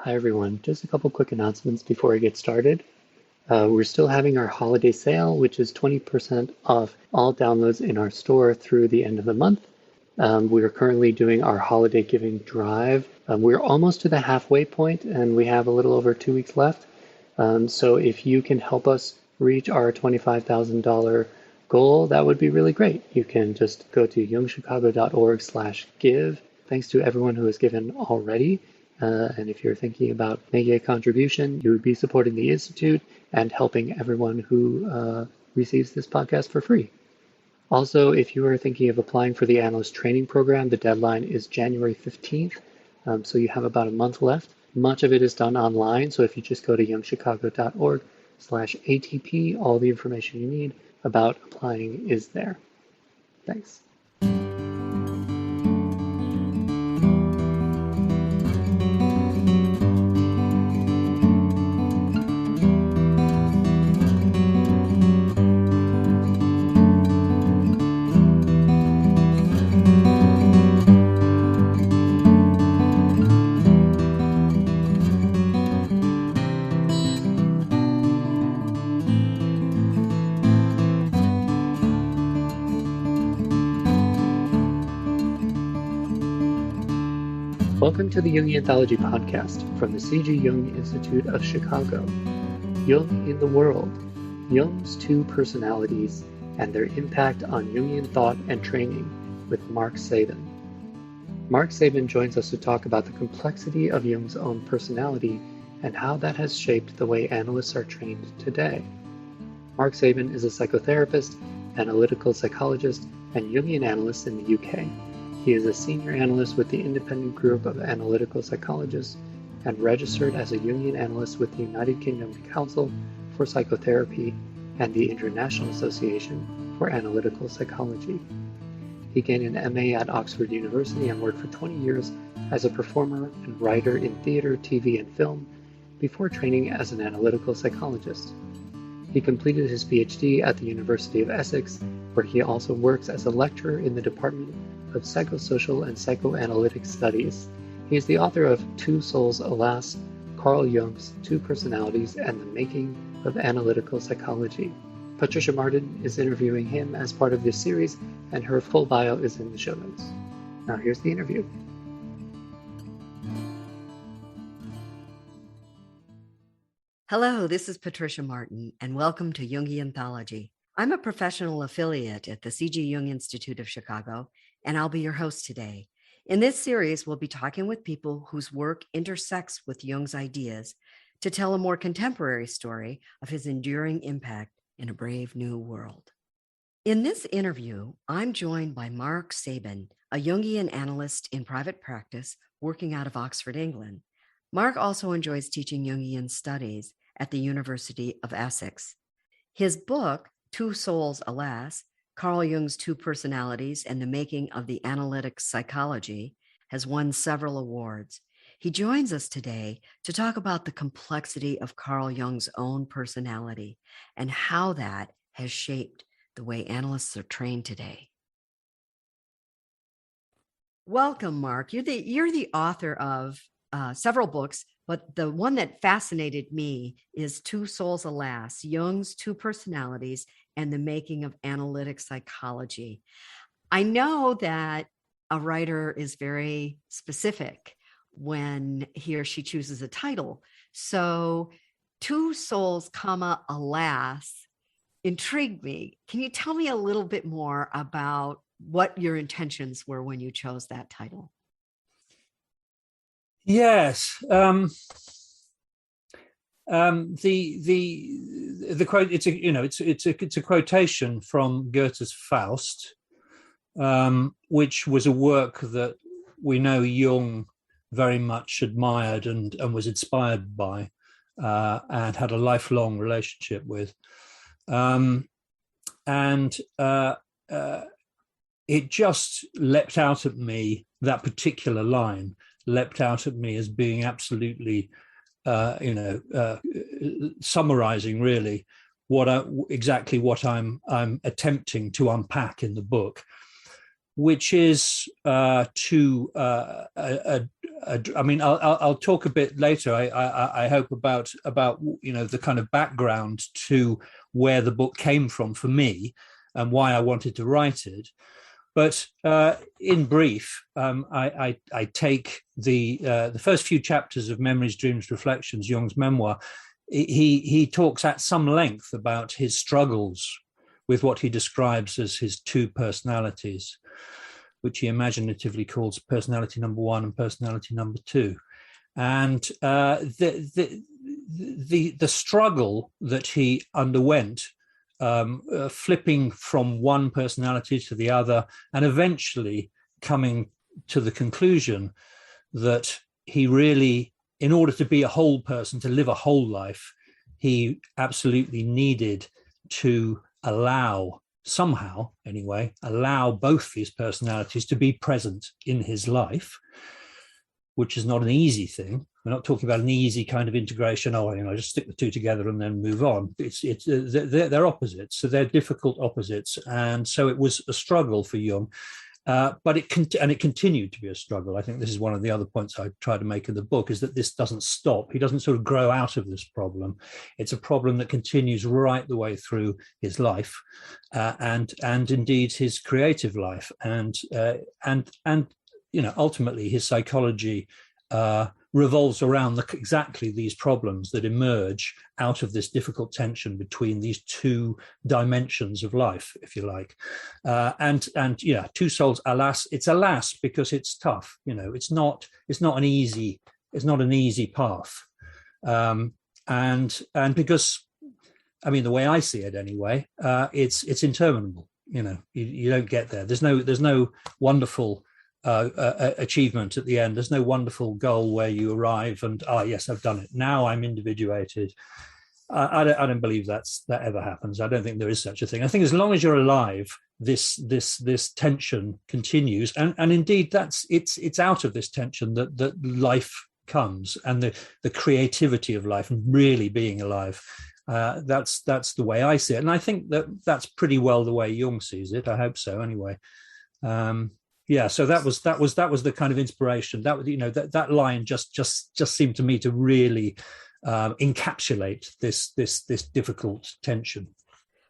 Hi everyone, just a couple quick announcements before we get started. We're still having our holiday sale, which is 20% off all downloads in our store through the end of the month. We are currently doing our holiday giving drive. We're almost to the halfway point and we have a little over 2 weeks left. So if you can help us reach our $25,000 goal, that would be really great. You can just go to youngchicago.org/give. Thanks to everyone who has given already. And if you're thinking about making a contribution, you would be supporting the Institute and helping everyone who receives this podcast for free. Also, if you are thinking of applying for the Analyst Training Program, the deadline is January 15th, so you have about a month left. Much of it is done online, so if you just go to youngchicago.org/ATP, all the information you need about applying is there. Thanks. Welcome to the Jungian Anthology podcast from the C.G. Jung Institute of Chicago. Jung in the World, Jung's Two Personalities and Their Impact on Jungian Thought and Training with Mark Saban. Mark Saban joins us to talk about the complexity of Jung's own personality and how that has shaped the way analysts are trained today. Mark Saban is a psychotherapist, analytical psychologist, and Jungian analyst in the UK. He is a senior analyst with the Independent Group of Analytical Psychologists and registered as a Jungian analyst with the United Kingdom Council for Psychotherapy and the International Association for Analytical Psychology. He gained an MA at Oxford University and worked for 20 years as a performer and writer in theater, TV, and film before training as an analytical psychologist. He completed his PhD at the University of Essex, where he also works as a lecturer in the Department of Psychosocial and Psychoanalytic Studies. He is the author of Two Souls, Alas, Carl Jung's Two Personalities and the Making of Analytical Psychology. Patricia Martin is interviewing him as part of this series, and her full bio is in the show notes. Now here's the interview. Hello, this is Patricia Martin, and welcome to Jungian Anthology. I'm a professional affiliate at the C.G. Jung Institute of Chicago, and I'll be your host today. In this series, we'll be talking with people whose work intersects with Jung's ideas to tell a more contemporary story of his enduring impact in a brave new world. In this interview, I'm joined by Mark Saban, a Jungian analyst in private practice working out of Oxford, England. Mark also enjoys teaching Jungian studies at the University of Essex. His book, Two Souls, Alas, Carl Jung's Two Personalities and the Making of the Analytic Psychology, has won several awards. He joins us today to talk about the complexity of Carl Jung's own personality and how that has shaped the way analysts are trained today. Welcome, Mark. You're the author of several books, but the one that fascinated me is Two Souls, Alas, Jung's Two Personalities and the Making of Analytic Psychology. I know that a writer is very specific when he or she chooses a title. So Two Souls, Alas, intrigued me. Can you tell me a little bit more about what your intentions were when you chose that title? Yes. The quote, it's a quotation from Goethe's Faust, which was a work that we know Jung very much admired and was inspired by, and had a lifelong relationship with. It just leapt out at me, that particular line leapt out at me as being absolutely, summarizing really exactly what I'm attempting to unpack in the book, which is to I mean, I'll talk a bit later. I hope about the kind of background to where the book came from for me and why I wanted to write it. But in brief, I take the first few chapters of Memories, Dreams, Reflections, Jung's memoir. He talks at some length about his struggles with what he describes as his two personalities, which he imaginatively calls personality number one and personality number two. And the struggle that he underwent, flipping from one personality to the other, and eventually coming to the conclusion that he really, in order to be a whole person, to live a whole life, he absolutely needed to somehow allow both these personalities to be present in his life, which is not an easy thing. We're not talking about an easy kind of integration. Just stick the two together and then move on. They're opposites, so they're difficult opposites, and so it was a struggle for Jung. But it continued to be a struggle. I think this is one of the other points I try to make in the book, is that this doesn't stop. He doesn't sort of grow out of this problem. It's a problem that continues right the way through his life, and indeed his creative life, and ultimately his psychology revolves around exactly these problems that emerge out of this difficult tension between these two dimensions of life, if you like. Two souls, alas, it's alas because it's tough. It's not an easy path. And because, I mean, the way I see it anyway, it's interminable. You don't get there. There's no wonderful achievement at the end. There's no wonderful goal where you arrive and yes, I've done it, now I'm individuated. I don't believe that ever happens. I don't think there is such a thing. I think as long as you're alive, this tension continues, and indeed it's out of this tension that life comes, and the creativity of life and really being alive. That's the way I see it, and I think that's pretty well the way Jung sees it. I hope so anyway. So that was the kind of inspiration. That line just seemed to me to really encapsulate this difficult tension.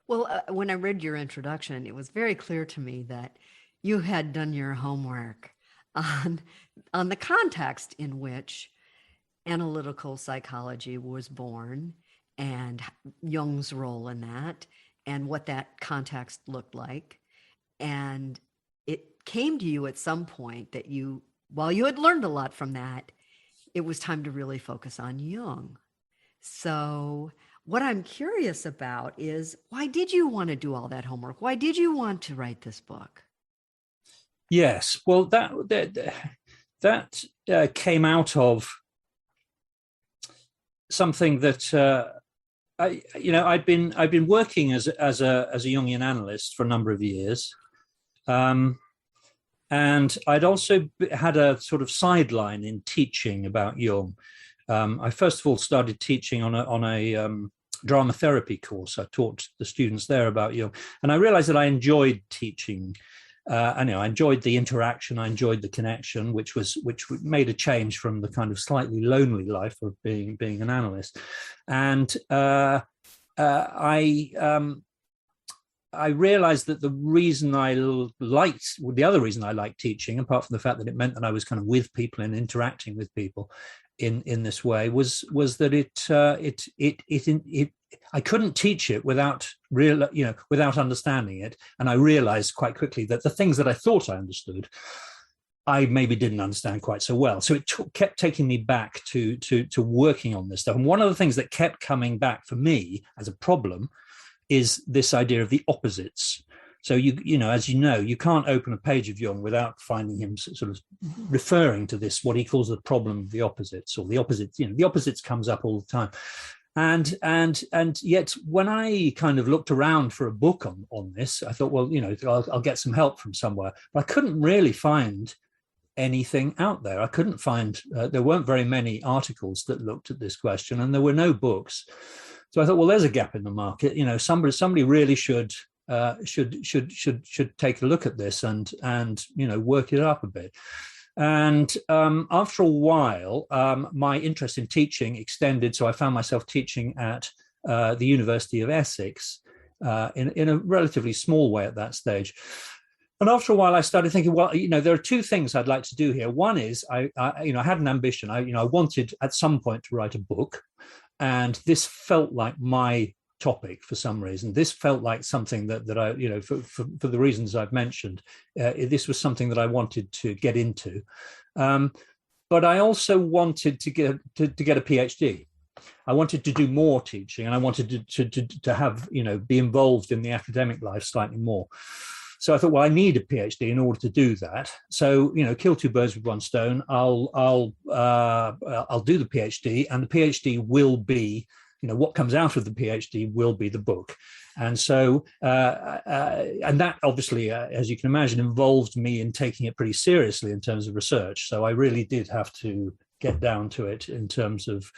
Well, when I read your introduction, it was very clear to me that you had done your homework on the context in which analytical psychology was born, and Jung's role in that, and what that context looked like. And it came to you at some point that while you had learned a lot from that, it was time to really focus on Jung. So what I'm curious about is, why did you want to do all that homework? Why did you want to write this book? Yes, well, that came out of something that I'd been working as a Jungian analyst for a number of years. And I'd also had a sort of sideline in teaching about Jung. I first of all started teaching on a drama therapy course. I taught the students there about Jung, and I realized that I enjoyed teaching. I enjoyed the interaction, I enjoyed the connection, which made a change from the kind of slightly lonely life of being an analyst. And I realized that the other reason I liked teaching, apart from the fact that it meant that I was kind of with people and interacting with people in this way, was that I couldn't teach it without understanding it. And I realized quite quickly that the things that I thought I understood, I maybe didn't understand quite so well. So it kept taking me back to working on this stuff. And one of the things that kept coming back for me as a problem is this idea of the opposites. So as you know, you can't open a page of Jung without finding him sort of referring to this, what he calls the problem of the opposites, or the opposites. The opposites comes up all the time. And yet when I kind of looked around for a book on this, I thought, well, I'll get some help from somewhere. But I couldn't really find anything out there. I couldn't find, there weren't very many articles that looked at this question, and there were no books. So I thought, well, there's a gap in the market. Somebody really should take a look at this and work it up a bit. And after a while, my interest in teaching extended. So I found myself teaching at the University of Essex in a relatively small way at that stage. And after a while, I started thinking, well, there are two things I'd like to do here. One is, I had an ambition. I wanted at some point to write a book, and this felt like my topic for some reason. This felt like something that I, for the reasons I've mentioned, this was something that I wanted to get into. But I also wanted to get a PhD. I wanted to do more teaching, and I wanted to have, be involved in the academic life slightly more. So I thought, well, I need a PhD in order to do that. So, kill two birds with one stone. I'll do the PhD, and the PhD will be, what comes out of the PhD will be the book. And so, and that obviously, as you can imagine, involved me in taking it pretty seriously in terms of research. So I really did have to get down to it in terms of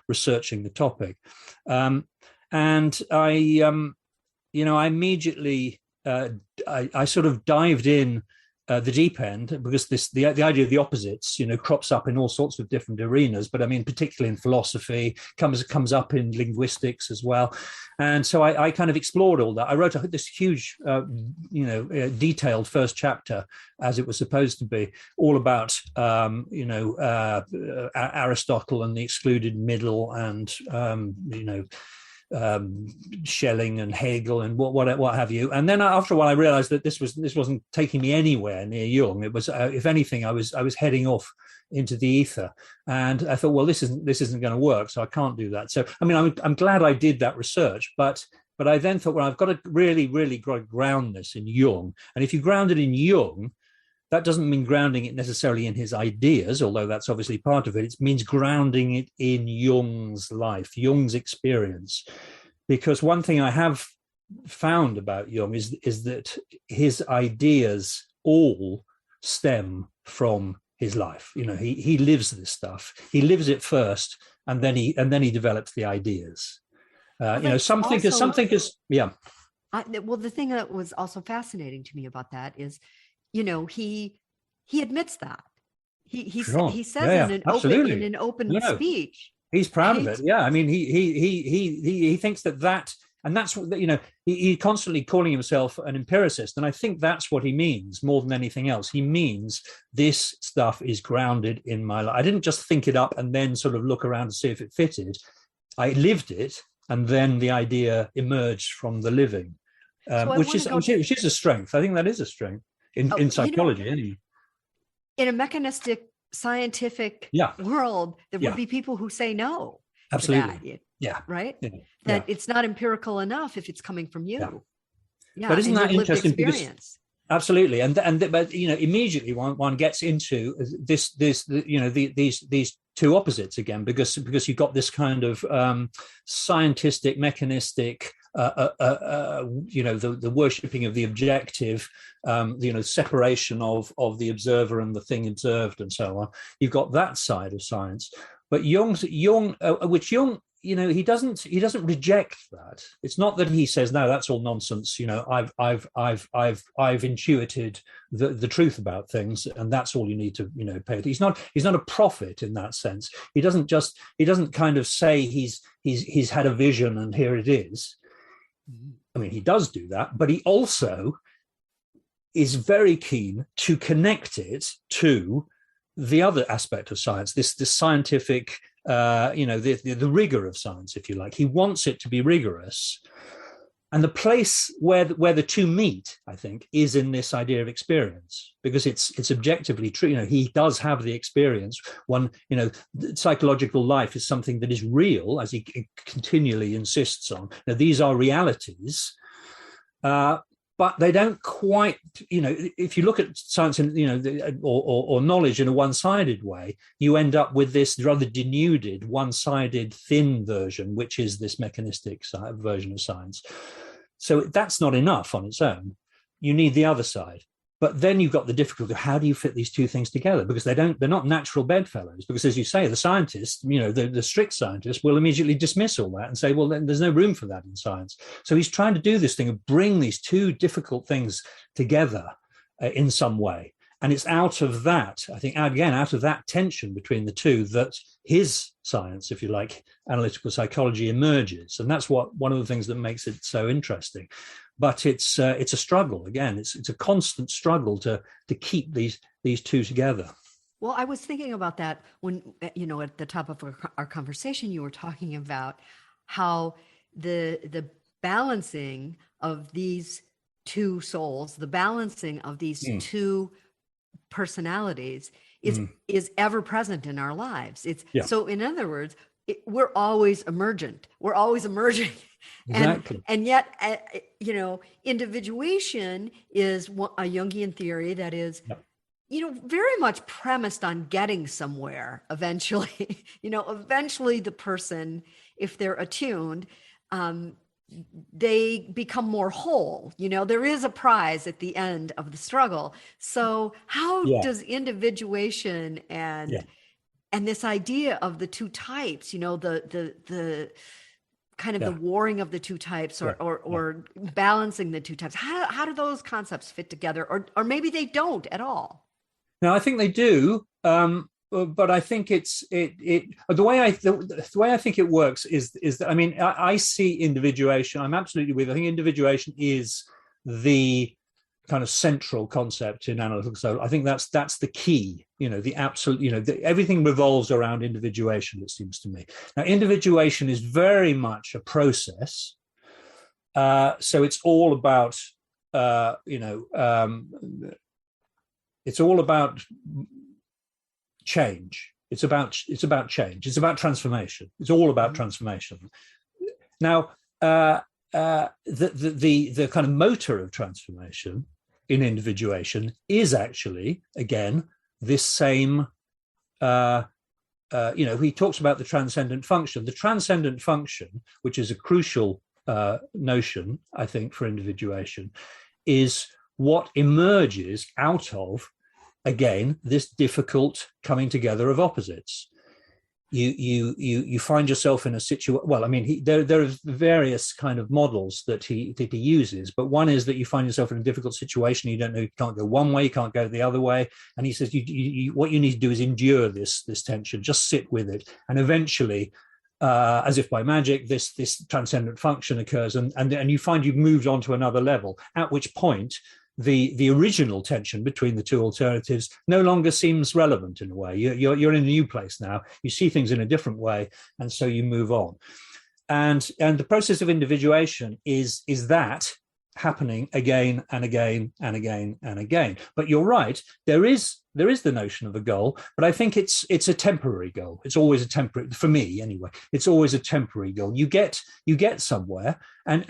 researching the topic. And I immediately, I sort of dived in the deep end, because the idea of the opposites, crops up in all sorts of different arenas. But I mean, particularly in philosophy, comes up in linguistics as well. And so I kind of explored all that. I wrote this huge, detailed first chapter, as it was supposed to be, all about Aristotle and the excluded middle, and Schelling and Hegel and what have you. And then after a while, I realized that this wasn't taking me anywhere near Jung. It was, if anything, I was heading off into the ether. And I thought, well, this isn't going to work, so I can't do that. So I mean, I'm glad I did that research, but I then thought, well, I've got to really ground this in Jung. And if you ground it in Jung, that doesn't mean grounding it necessarily in his ideas, although that's obviously part of it. It means grounding it in Jung's life, Jung's experience. Because one thing I have found about Jung is that his ideas all stem from his life. He lives this stuff. He lives it first, and then he develops the ideas. Some thinkers, yeah. Well, the thing that was also fascinating to me about that is, he admits that he says in an open speech. He's proud of it. Yeah, I mean, he thinks that, and that's what he constantly calling himself an empiricist, and I think that's what he means more than anything else. He means this stuff is grounded in my life. I didn't just think it up and then sort of look around to see if it fitted. I lived it, and then the idea emerged from the living, which is a strength. I think that is a strength. In psychology, anyway. In a mechanistic, scientific world, there would be people who say no. Absolutely. Right? That it's not empirical enough if it's coming from you. Yeah. But isn't that interesting? Experience. Absolutely. But immediately one gets into these two opposites again, because you've got this kind of scientific, mechanistic, the worshipping of the objective, separation of the observer and the thing observed, and so on. You've got that side of science, but Jung, he doesn't reject that. It's not that he says, no, that's all nonsense. I've intuited the truth about things, and that's all you need to pay it. He's not a prophet in that sense. He doesn't kind of say he's had a vision and here it is. I mean, he does do that, but he also is very keen to connect it to the other aspect of science, this scientific, the rigor of science, if you like. He wants it to be rigorous. And the place where the two meet, I think, is in this idea of experience, because it's objectively true. He does have the experience. Psychological life is something that is real, as he continually insists on. Now, these are realities, but they don't quite, if you look at science or knowledge in a one-sided way, you end up with this rather denuded, one-sided, thin version, which is this mechanistic version of science. So that's not enough on its own. You need the other side. But then you've got the difficulty of how do you fit these two things together? Because they're not natural bedfellows. Because as you say, the scientists, the strict scientists will immediately dismiss all that and say, well, then there's no room for that in science. So he's trying to do this thing of bring these two difficult things together in some way. And it's out of that, I think, again, out of that tension between the two that his science, if you like, analytical psychology, emerges. And that's one of the things that makes it so interesting. But it's a struggle. Again, it's a constant struggle to keep these two together. Well, I was thinking about that when, at the top of our conversation, you were talking about how the balancing of these two souls, the balancing of these two personalities is ever present in our lives. So in other words, we're always emergent. We're always emerging. Exactly. And yet, individuation is a Jungian theory that is, very much premised on getting somewhere eventually. Eventually the person, if they're attuned, they become more whole. There is a prize at the end of the struggle. So how does individuation and this idea of the two types, the kind of the warring of the two types or balancing the two types, how do those concepts fit together? Or maybe they don't at all? No, I think they do. But I think the way I think it works is that, I mean, I see individuation. I'm absolutely with you. I think individuation is the kind of central concept in analytical. So I think that's the key. The absolute. Everything revolves around individuation. It seems to me. Now, individuation is very much a process. So it's all about it's all about change. It's about change. It's about transformation. It's all about transformation. Now, the kind of motor of transformation in individuation is actually, again, this same. He talks about the transcendent function. The transcendent function, which is a crucial notion, I think, for individuation, is what emerges out of, again, this difficult coming together of opposites. You find yourself in a situation. Well, I mean, there are various kind of models that he uses, but one is that you find yourself in a difficult situation. You don't know, you can't go one way, you can't go the other way, and he says what you need to do is endure this tension. Just sit with it, and eventually, as if by magic, this transcendent function occurs, and you find you've moved on to another level. At which point, the original tension between the two alternatives no longer seems relevant in a way. You're in a new place now. You see things in a different way, and so you move on. And the process of individuation is that happening again and again and again and again. But you're right, there is the notion of a goal, but I think it's a temporary goal. It's always a temporary, for me anyway. It's always a temporary goal. You get somewhere, and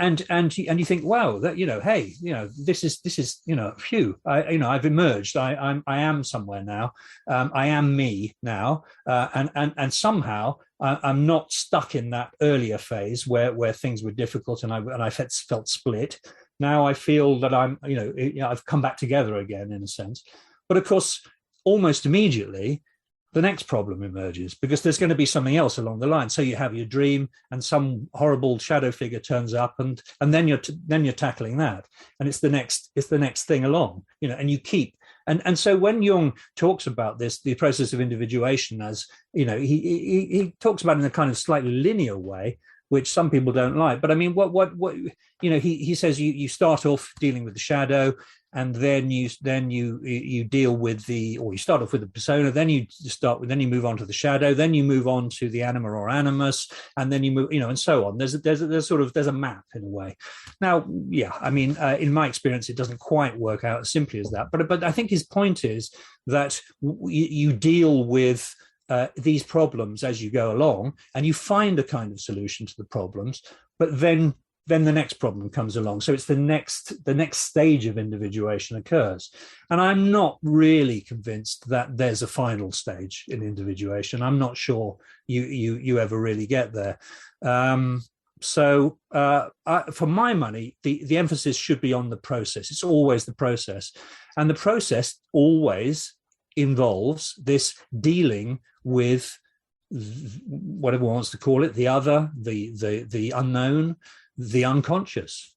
you think, wow, that hey, this is phew, I've emerged. I am somewhere now. I am me now, and somehow I'm not stuck in that earlier phase where things were difficult and I felt split. Now I feel that I've come back together again, in a sense. But of course, almost immediately, the next problem emerges because there's going to be something else along the line. So you have your dream, and some horrible shadow figure turns up, and then you're tackling that, and it's the next thing along, and you keep. And so when Jung talks about this, the process of individuation, as he talks about it in a kind of slightly linear way, which some people don't like. But I mean, what he says you start off dealing with the shadow, and then you deal with you start off with the persona, then you move on to the shadow, then you move on to the anima or animus, and then you move, and so on. There's a map in a way. Now, I mean, in my experience, it doesn't quite work out as simply as that. But I think his point is that you deal with these problems as you go along, and you find a kind of solution to the problems, but then the next problem comes along. So it's the next stage of individuation occurs. And I'm not really convinced that there's a final stage in individuation. I'm not sure you ever really get there. So for my money, the emphasis should be on the process. It's always the process. And the process always involves this dealing with whatever one wants to call it, the other, the unknown, the unconscious.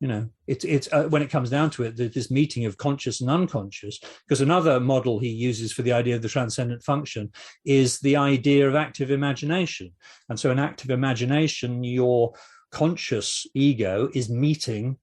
It's when it comes down to it, this meeting of conscious and unconscious. Because another model he uses for the idea of the transcendent function is the idea of active imagination. And so in active imagination, your conscious ego is meeting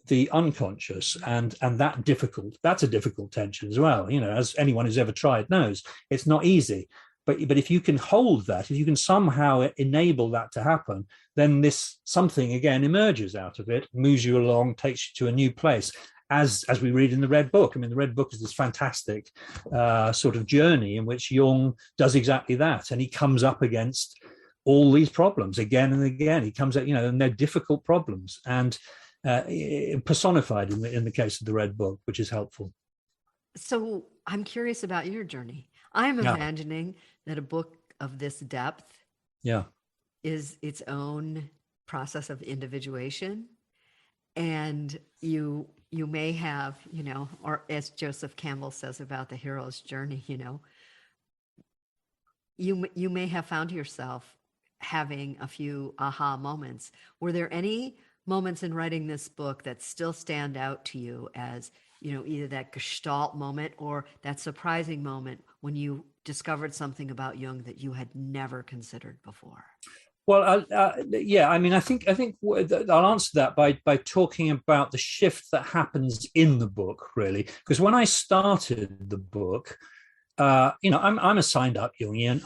the unconscious, and that's a difficult tension as well. As anyone who's ever tried knows, it's not easy. But if you can hold that, if you can somehow enable that to happen, then this something again emerges out of it, moves you along, takes you to a new place. As we read in the Red Book. I mean, the Red Book is this fantastic sort of journey in which Jung does exactly that, and he comes up against all these problems again and again. He comes up, and they're difficult problems, and personified in the case of the Red Book, which is helpful. So I'm curious about your journey. I'm imagining that a book of this depth is its own process of individuation. And you may have, or as Joseph Campbell says about the hero's journey, you may have found yourself having a few aha moments. Were there any moments in writing this book that still stand out to you as, either that gestalt moment or that surprising moment when you discovered something about Jung that you had never considered before? Well, I mean, I think I'll answer that by talking about the shift that happens in the book, really, because when I started the book, I'm a signed up Jungian.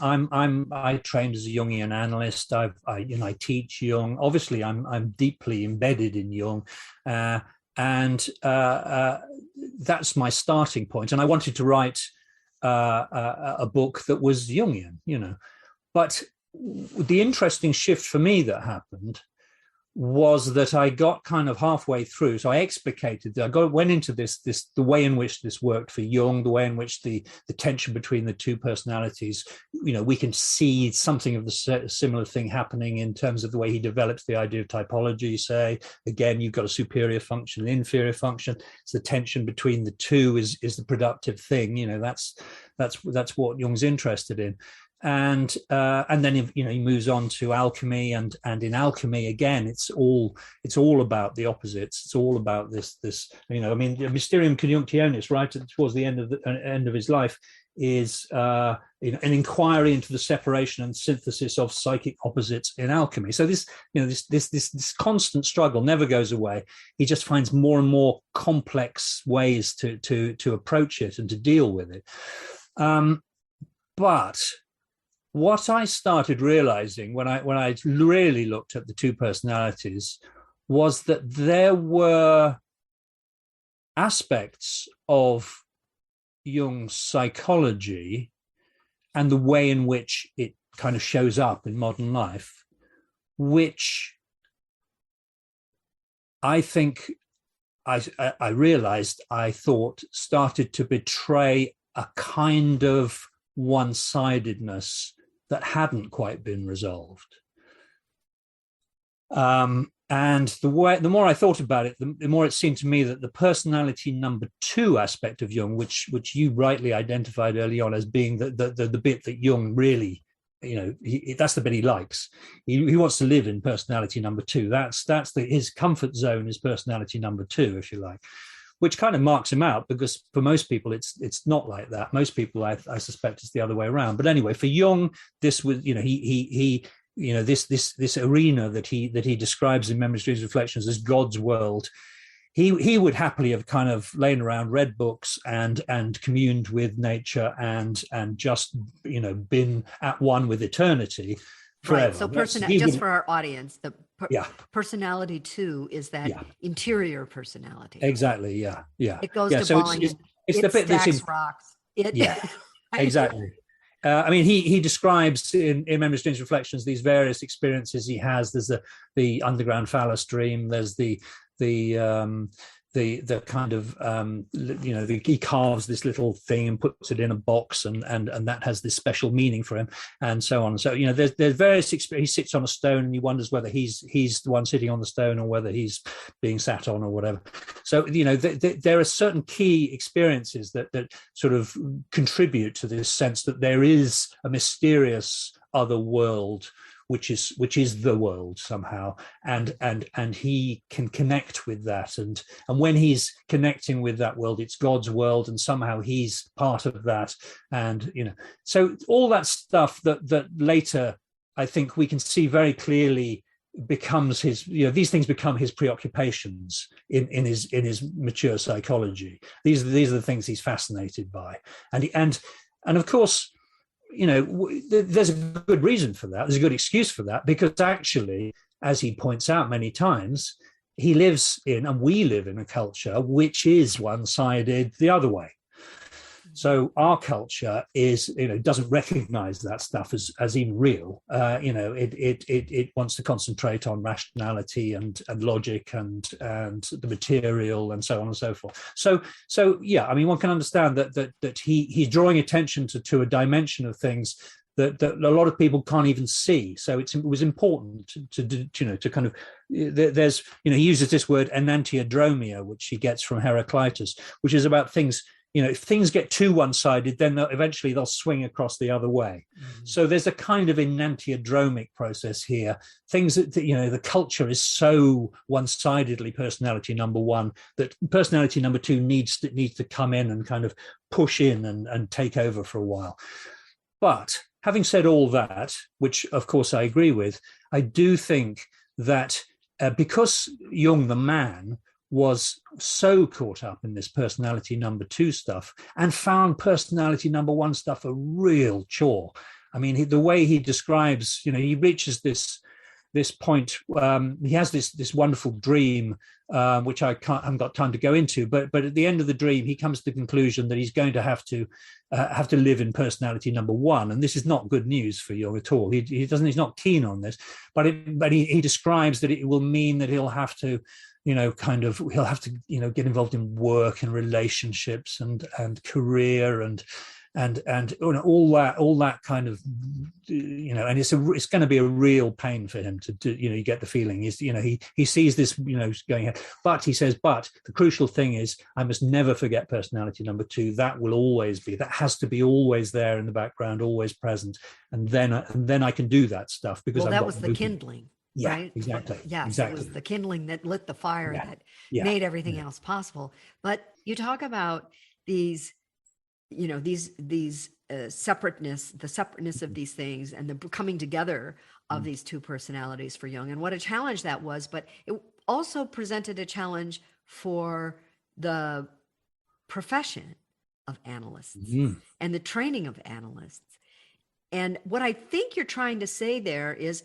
I trained as a Jungian analyst. I teach Jung. Obviously, I'm deeply embedded in Jung, and that's my starting point. And I wanted to write a book that was Jungian, but the interesting shift for me that happened was that I got kind of halfway through. So I explicated that went into this the way in which this worked for Jung, the way in which the tension between the two personalities, we can see something of the similar thing happening in terms of the way he develops the idea of typology. Say, again, you've got a superior function, an inferior function. It's the tension between the two is the productive thing. That's what Jung's interested in. And then he moves on to alchemy, and in alchemy again it's all about the opposites. It's all about this Mysterium Conjunctionis, right towards the end of his life, is an inquiry into the separation and synthesis of psychic opposites in alchemy. So this constant struggle never goes away. He just finds more and more complex ways to approach it and to deal with it. But what I started realizing when I really looked at the two personalities was that there were aspects of Jung's psychology and the way in which it kind of shows up in modern life, which I think I realized, I thought, started to betray a kind of one-sidedness that hadn't quite been resolved. And the more I thought about it, the more it seemed to me that the personality number two aspect of Jung, which you rightly identified early on as being the bit that Jung really, that's the bit he likes. He wants to live in personality number two. That's his comfort zone is personality number two, if you like, which kind of marks him out, because for most people it's not like that. Most people, I suspect, it's the other way around. But anyway, for Jung, this was, this arena that he describes in Memories, Dreams, Reflections as God's world. He would happily have kind of lain around, read books, and communed with nature, and just been at one with eternity forever. Right. So just for our audience, personality two is that interior personality. Exactly. Yeah. It goes to so volume. It's the bit that's rocks. Exactly. I mean, he describes in Memories, Dreams, Reflections these various experiences he has. There's the underground phallus dream. There's the kind of he carves this little thing and puts it in a box, and that has this special meaning for him, and so on. So there's various experiences. He sits on a stone and he wonders whether he's the one sitting on the stone or whether he's being sat on or whatever. So there are certain key experiences that sort of contribute to this sense that there is a mysterious other world which is the world somehow, and he can connect with that, and when he's connecting with that world, it's God's world, and somehow he's part of that, and so all that stuff that later I think we can see very clearly becomes his, these things become his preoccupations in his mature psychology. These are the things he's fascinated by, and of course, there's a good reason for that. There's a good excuse for that, because actually, as he points out many times, he lives in, and we live in, a culture which is one-sided the other way. So our culture is, doesn't recognize that stuff as even real. It wants to concentrate on rationality and logic and the material and so on and so forth. So yeah, I mean, one can understand that he's drawing attention to a dimension of things that a lot of people can't even see. So it was important to kind of, there's, he uses this word enantiodromia, which he gets from Heraclitus, which is about things. If things get too one-sided, then eventually they'll swing across the other way. Mm-hmm. So there's a kind of enantiodromic process here. Things that the culture is so one-sidedly personality number one that personality number two needs to come in and kind of push in and take over for a while. But having said all that, which of course I agree with, I do think that because Jung, the man, was so caught up in this personality number two stuff and found personality number one stuff a real chore. I mean, the way he describes, he reaches this point. He has this wonderful dream, which I haven't got time to go into. But at the end of the dream, he comes to the conclusion that he's going to have to live in personality number one, and this is not good news for Jung at all. He's not keen on this, but he describes that it will mean that he'll have to. He'll have to, get involved in work and relationships and career and all that kind of, and it's going to be a real pain for him to do. You get the feeling he sees this, going ahead. But he says, but the crucial thing is, I must never forget personality number two. That has to be always there in the background, always present, and then I can do that stuff because that was the kindling. Yeah, right? Exactly. Yes, exactly. It was the kindling that lit the fire that made everything else possible. But you talk about these, separateness, the separateness of these things and the coming together of these two personalities for Jung, and what a challenge that was. But it also presented a challenge for the profession of analysts and the training of analysts. And what I think you're trying to say there is,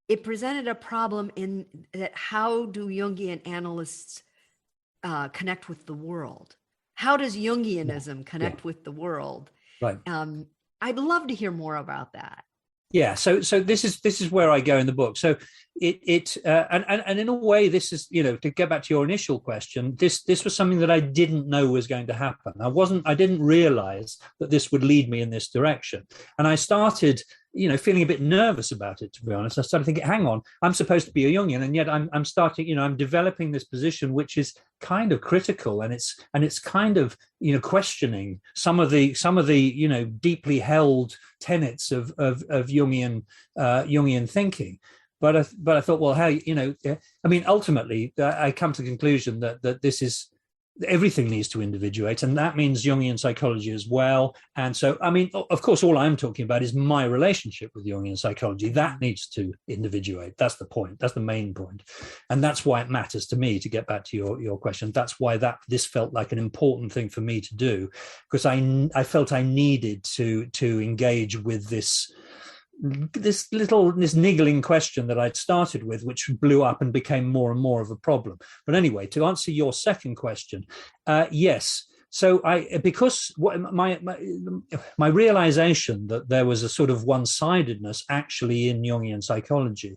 it presented a problem in that how do Jungian analysts connect with the world? How does Jungianism connect with the world? Right. I'd love to hear more about that. Yeah. So this is where I go in the book. So and in a way, this is, to get back to your initial question, this was something that I didn't know was going to happen. I didn't realize that this would lead me in this direction. And I started, feeling a bit nervous about it, to be honest. I started thinking, hang on, I'm supposed to be a Jungian, and yet I'm starting, I'm developing this position which is kind of critical, and it's kind of, questioning some of the deeply held tenets of Jungian thinking. But I thought, well, how, ultimately, I come to the conclusion that this is, everything needs to individuate, and that means Jungian psychology as well. And so, of course, all I'm talking about is my relationship with Jungian psychology. That needs to individuate. That's the point. That's the main point. And that's why it matters to me, to get back to your question. That's why this felt like an important thing for me to do, because I felt I needed to engage with this niggling question that I'd started with, which blew up and became more and more of a problem. But anyway, to answer your second question, yes. So because my realization that there was a sort of one-sidedness actually in Jungian psychology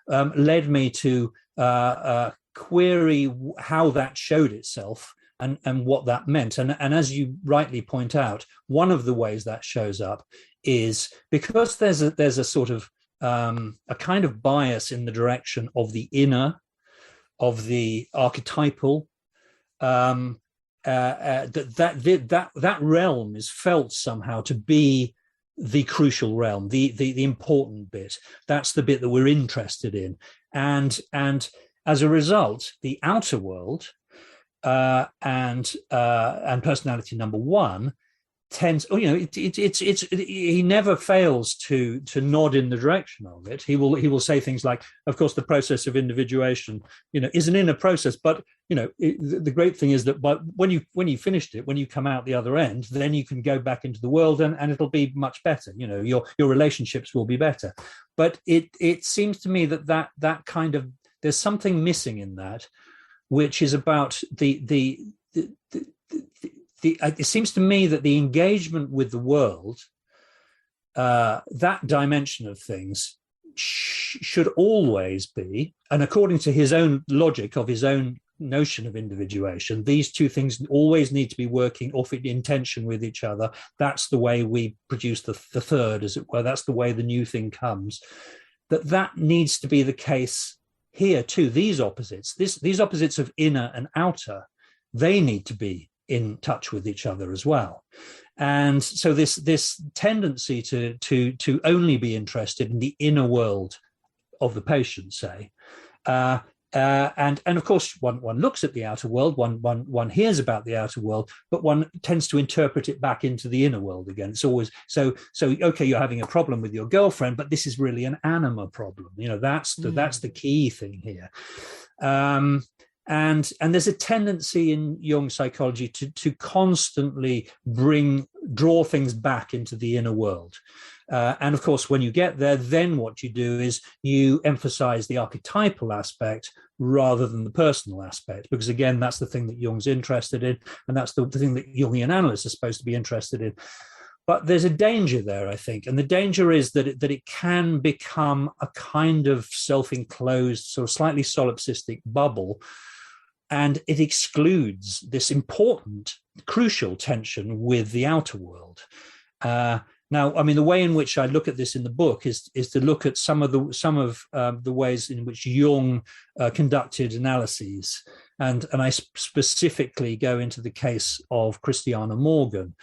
led me to query how that showed itself and what that meant. And as you rightly point out, one of the ways that shows up is because there's a sort of a kind of bias in the direction of the inner, of the archetypal, that realm is felt somehow to be the crucial realm, the important bit. That's the bit that we're interested in. And as a result, the outer world and personality number one tends, he never fails to nod in the direction of it. He will say things like, of course, the process of individuation, is an inner process, but the great thing is that when you finished it, when you come out the other end, then you can go back into the world and it'll be much better. Your relationships will be better. But it seems to me that kind of, there's something missing in that, which is about it seems to me that the engagement with the world, that dimension of things, should always be, and according to his own logic of his own notion of individuation, these two things always need to be working off in tension with each other. That's the way we produce the third, as it were. That's the way the new thing comes. That needs to be the case here too. These opposites, these opposites of inner and outer, they need to be in touch with each other as well. And so this tendency to only be interested in the inner world of the patient, say, and of course one looks at the outer world, one hears about the outer world, but one tends to interpret it back into the inner world again. It's always so okay, you're having a problem with your girlfriend, but this is really an anima problem. That's the key thing here. And there's a tendency in Jung psychology to constantly draw things back into the inner world. And of course, when you get there, then what you do is you emphasize the archetypal aspect rather than the personal aspect, because again, that's the thing that Jung's interested in, and that's the thing that Jungian analysts are supposed to be interested in. But there's a danger there, I think, and the danger is that it can become a kind of self-enclosed, sort of slightly solipsistic bubble, and it excludes this important, crucial tension with the outer world. Now, I mean, the way in which I look at this in the book is to look at some of the ways in which Jung conducted analyses, and I specifically go into the case of Christiana Morgan,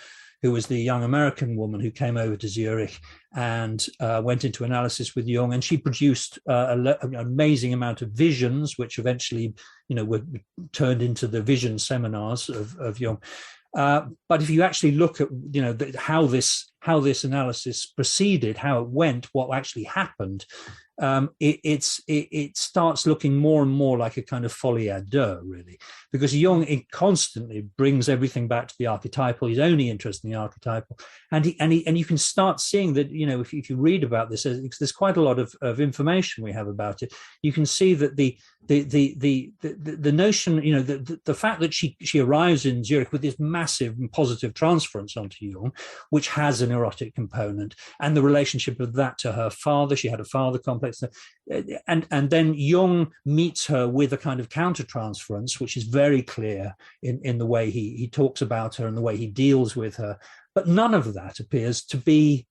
who was the young American woman who came over to Zurich and went into analysis with Jung, and she produced an amazing amount of visions, which eventually, were turned into the vision seminars of Jung. But if you actually look at, how this analysis proceeded, how it went, what actually happened, it starts looking more and more like a kind of folie à deux, really, because Jung constantly brings everything back to the archetypal. He's only interested in the archetypal, and you can start seeing that, if you read about this, there's quite a lot of information we have about it. You can see that the notion, the fact that she arrives in Zurich with this massive and positive transference onto Jung, which has an erotic component, and the relationship of that to her father. She had a father complex, and then Jung meets her with a kind of countertransference, which is very clear in the way he talks about her and the way he deals with her. But none of that appears to be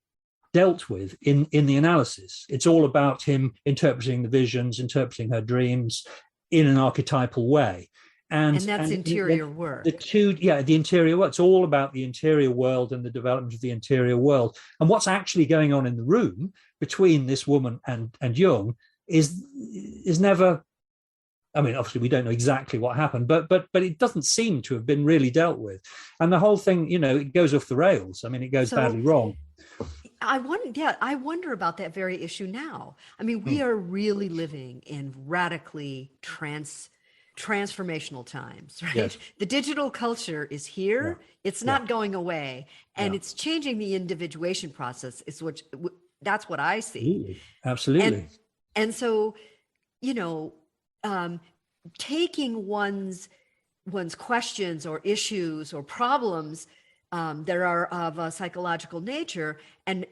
dealt with in the analysis. It's all about him interpreting the visions, interpreting her dreams in an archetypal way. And that's interior work. The interior work. It's all about the interior world and the development of the interior world. And what's actually going on in the room between this woman and Jung is never, I mean, obviously we don't know exactly what happened, but it doesn't seem to have been really dealt with. And the whole thing, it goes off the rails. I mean, it goes badly wrong. I wonder about that very issue now. I mean, we are really living in radically transformational times, right? Yes. The digital culture is here. Yeah. It's not going away, and it's changing the individuation process. That's what I see. Absolutely. And so, taking one's questions or issues or problems that are of a psychological nature, and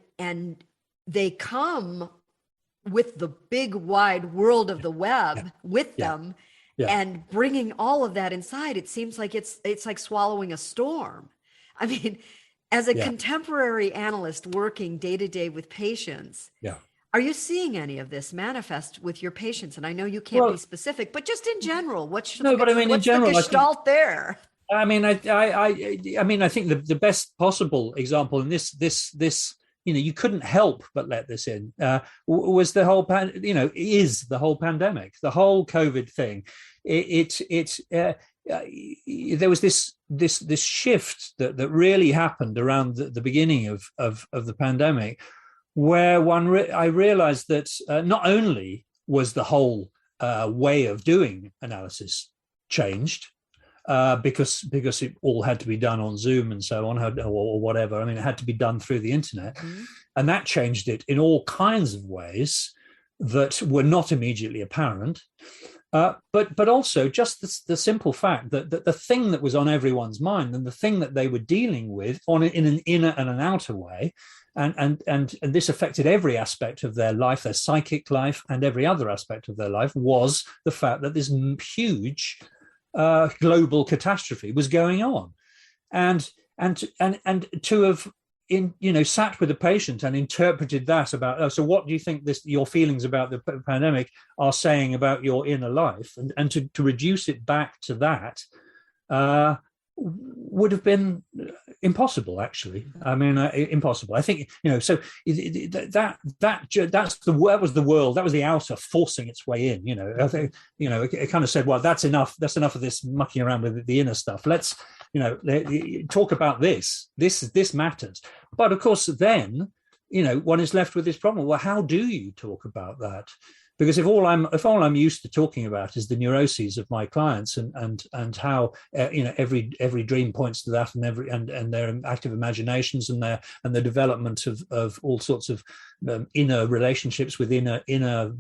they come with the big wide world of the web with them. Yeah. And bringing all of that inside, it seems like it's like swallowing a storm. I mean, as a contemporary analyst working day to day with patients, are you seeing any of this manifest with your patients? And I know you can't be specific, but just in general, what's the gestalt there? I mean, I think the best possible example, and this you couldn't help but let this in, was the whole, is the whole pandemic, the whole COVID thing. There was this shift that really happened around the beginning of the pandemic, where I realized that not only was the whole way of doing analysis changed, because it all had to be done on Zoom and so on, or whatever. I mean, it had to be done through the internet, and that changed it in all kinds of ways that were not immediately apparent. But also just the simple fact that the thing that was on everyone's mind, and the thing that they were dealing with in an inner and an outer way, and this affected every aspect of their life, their psychic life, and every other aspect of their life, was the fact that this huge global catastrophe was going on, and to have sat with a patient and interpreted that about, so what do you think your feelings about the pandemic are saying about your inner life, and to reduce it back to that would have been impossible, actually. I mean, impossible. I think, so that was the world, that was the outer forcing its way in. I think, it kind of said, well, that's enough of this mucking around with the inner stuff. Let's, talk about this matters. But of course, then, one is left with this problem. Well, how do you talk about that? Because if all I'm used to talking about is the neuroses of my clients and how every dream points to that, and their active imaginations and the development of all sorts of inner relationships with inner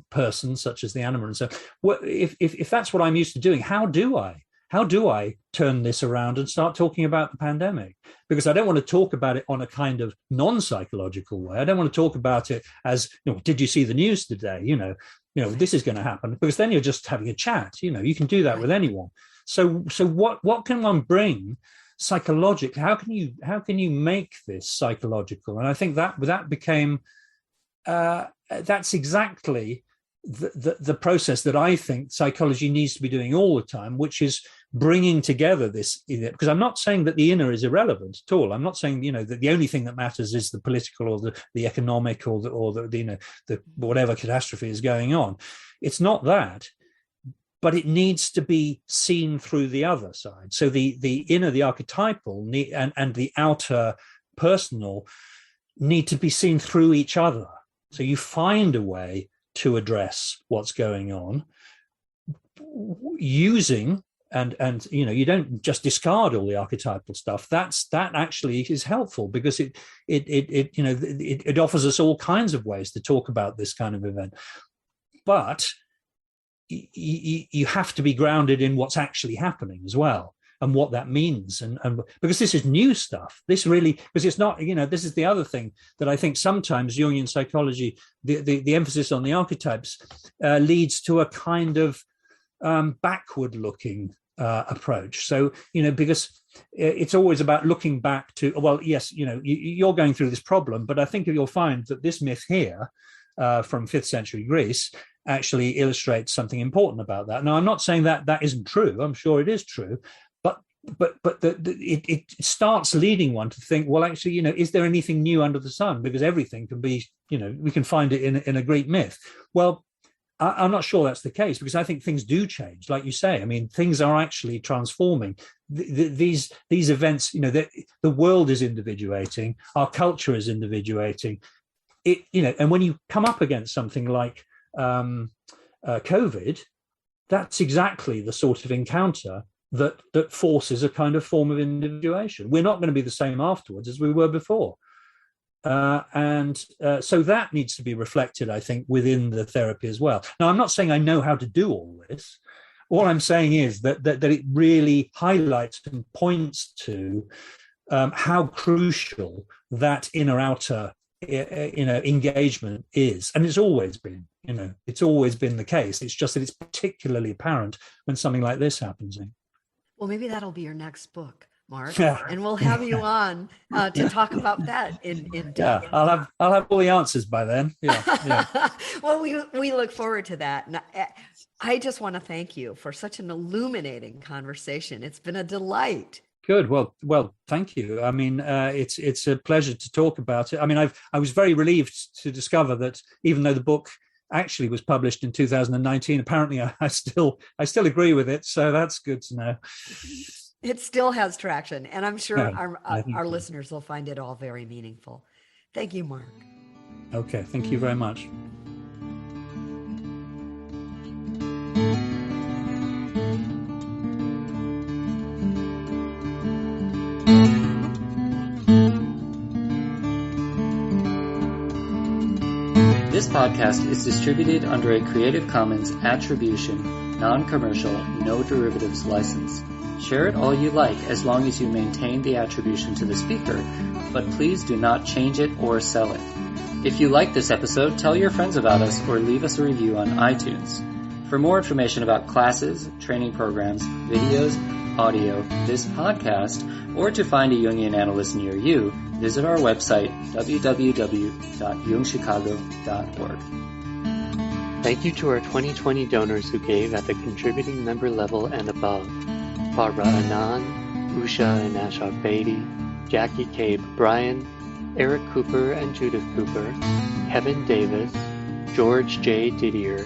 persons, such as the animal, and so if that's what I'm used to doing, how do I turn this around and start talking about the pandemic? Because I don't want to talk about it on a kind of non-psychological way. I don't want to talk about it as, did you see the news today? This is going to happen, because then you're just having a chat. You can do that with anyone. So what can one bring psychologically? How can you make this psychological? And I think that became that's exactly the process that I think psychology needs to be doing all the time, which is bringing together this, because I'm not saying that the inner is irrelevant at all. I'm not saying that the only thing that matters is the political or the economic or the whatever catastrophe is going on. It's not that, but it needs to be seen through the other side. So the inner, the archetypal, and the outer personal need to be seen through each other. So you find a way to address what's going on using and you don't just discard all the archetypal stuff. That actually is helpful, because it offers us all kinds of ways to talk about this kind of event. But you have to be grounded in what's actually happening as well, and what that means, and because this is new stuff. This really, because it's not, this is the other thing that I think sometimes Jungian psychology, the emphasis on the archetypes leads to a kind of backward looking approach. So, because it's always about looking back to, well, yes, you're going through this problem, but I think you'll find that this myth here from 5th century Greece actually illustrates something important about that. Now, I'm not saying that isn't true. I'm sure it is true. But it starts leading one to think, well, actually, is there anything new under the sun? Because everything can be, we can find it in a Greek myth. Well, I'm not sure that's the case, because I think things do change. Like you say, I mean, things are actually transforming. These events, the world is individuating, our culture is individuating. And when you come up against something like COVID, that's exactly the sort of encounter that forces a kind of form of individuation. We're not going to be the same afterwards as we were before. So that needs to be reflected, I think, within the therapy as well. Now, I'm not saying I know how to do all this. All I'm saying is that it really highlights and points to how crucial that inner-outer engagement is. And it's always been, it's always been the case. It's just that it's particularly apparent when something like this happens. Well, maybe that'll be your next book, Mark, and we'll have you on to talk about that in depth. Yeah, I'll have all the answers by then. Yeah. Well, we look forward to that. And I just want to thank you for such an illuminating conversation. It's been a delight. Good. Well. Thank you. I mean, it's a pleasure to talk about it. I mean, I was very relieved to discover that even though the book actually was published in 2019, apparently I still agree with it. So that's good to know. It still has traction, and I'm sure Yeah, our listeners will find it all very meaningful. Thank you, Mark. Okay. Thank you very much. This podcast is distributed under a Creative Commons Attribution, Non-Commercial, No Derivatives license. Share it all you like as long as you maintain the attribution to the speaker, but please do not change it or sell it. If you like this episode, tell your friends about us or leave us a review on iTunes. For more information about classes, training programs, videos, audio, this podcast, or to find a Jungian analyst near you, visit our website, www.jungchicago.org. Thank you to our 2020 donors who gave at the contributing member level and above. Barbara Annan, Usha and Ashok Bedi, Jackie Cabe Bryan, Eric Cooper and Judith Cooper, Kevin Davis, George J. Didier,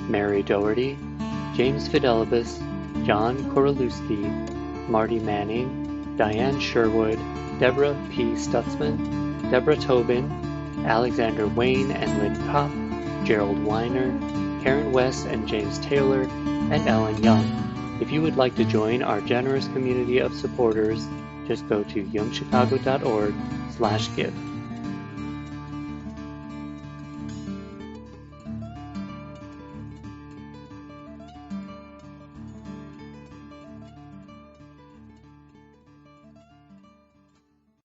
Mary Dougherty, James Fidelibus, John Korolewski, Marty Manning, Dyane Sherwood, Deborah P. Stutsman, Deborah Tobin, Alexander Wayne and Lynne Copp, Gerald Weiner, Karen West and James Taylor, and Ellen Young. If you would like to join our generous community of supporters, just go to jungchicago.org/give.